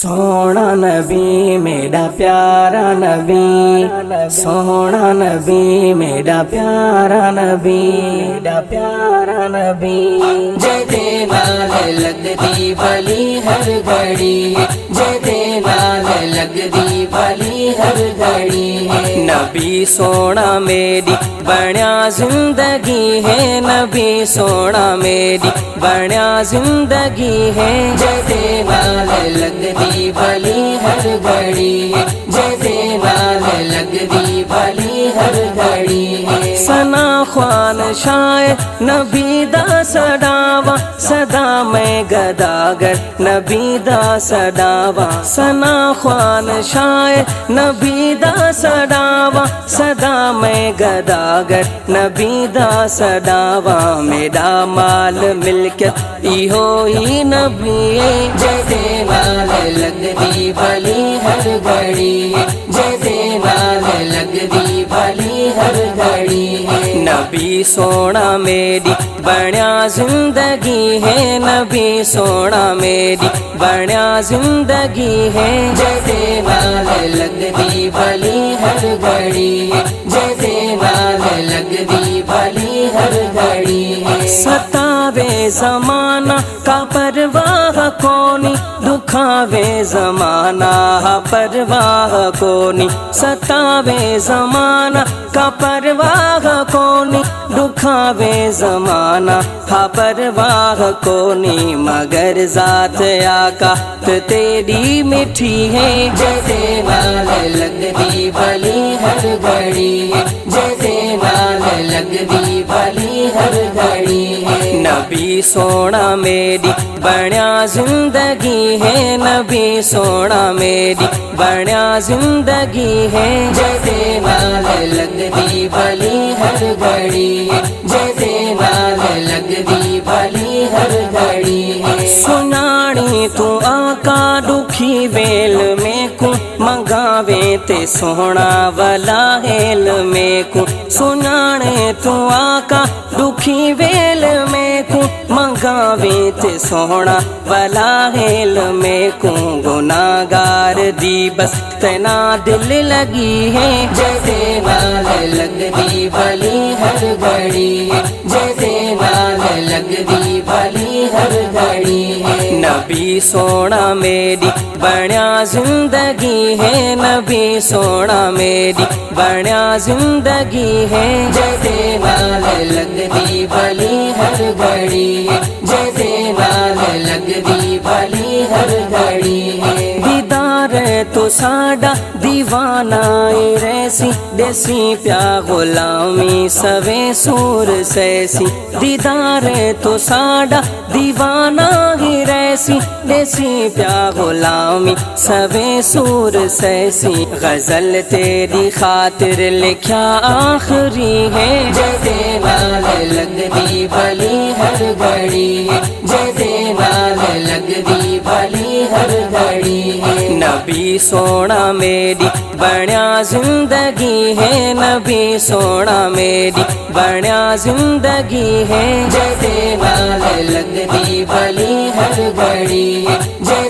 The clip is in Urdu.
سونا نبی میرا پیارا نبی، سونا نبی میرا پیارا نبی، میرا پیارا نبی، جے نال لگدی بھلی ہر گھڑی، جے نال لگدی بھلی ہر گھڑی، نبی سونا میری بنیا زندگی ہے، نبی سونا میری بنیا زندگی ہے، جے نال لگدی بھلی ہر گھڑی، جے نال لگدی بھلی ہر گھڑی، ثنا خوان شاعر نبی دا سڈاوا، صدا میں گداگر نبی دا سڈاوا، ثنا خوان شاعر نبی دا سڈاوا، صدا میں گداگر نبی دا سڈاوا، میرا مال ملکت ایہو ہی نبی، جے نال لگدی بھلی ہر گھڑی، جے نال لگدی بھلی ہر گھڑی، نبی سونا میری بنیا زندگی ہے، نبی سونا میری بنیا زندگی ہے، جے نال لگدی بھلی ہر گھڑی، جے نال لگدی بھلی ہر گھڑی، ستاوے زمانہ کا پرواہ کونی، دکھاوے زمانہ پرواہ کونی، ستاوے زمانہ کا پرواہ کونی، دکھاوے زمانہ پرواہ کونی، مگر ذات آقا تیری میٹھی ہے، جے نال لگدی بھلی ہر گھڑی، جے نال لگدی بھلی ہر گھڑی، نبی سونا میری بنیا زندگی ہے، نبی سونا میری بنیا زندگی ہے، جے نال لگدی بھلی ہر گھڑی، جے نال لگدی بھلی ہر گھڑی، سناڑی تو آقا دکھی ویل میں کو، منگاوے تے سونا والا ہیل میں کو، سناڑے تو آقا دکھی ویل میں کو، منگاوے تے سونا والا ہیل میں کو، گناہگار دی بس تینا دل لگی ہے، جے نال لگدی بھلی ہر گھڑی، جے نال لگدی بھلی ہر گھڑی، نبی سونا میری بنیا زندگی ہے، نبی سونا میری بنیا زندگی ہے، جے نال لگدی بھلی ہر گھڑی، جے نال لگدی بھلی ہر گھڑی، دیدار تو ساڈا دیوانہ ریسی، دیسی پیا غلامی سوے سور سیسی، دیدار تو ساڈا دیوانہ ہی ریسی، دیسی پیا غلامی سوے سور سیسی، غزل تیری خاطر لکھیا آخری ہے، جے نال لگدی بھلی ہر گھڑی، جے نال لگدی بھلی ہر گھڑی، نبی سونا میری بنیا زندگی ہے، نبی سونا میری بنیا زندگی ہے، جے نال لگدی بھلی ہر گھڑی، جے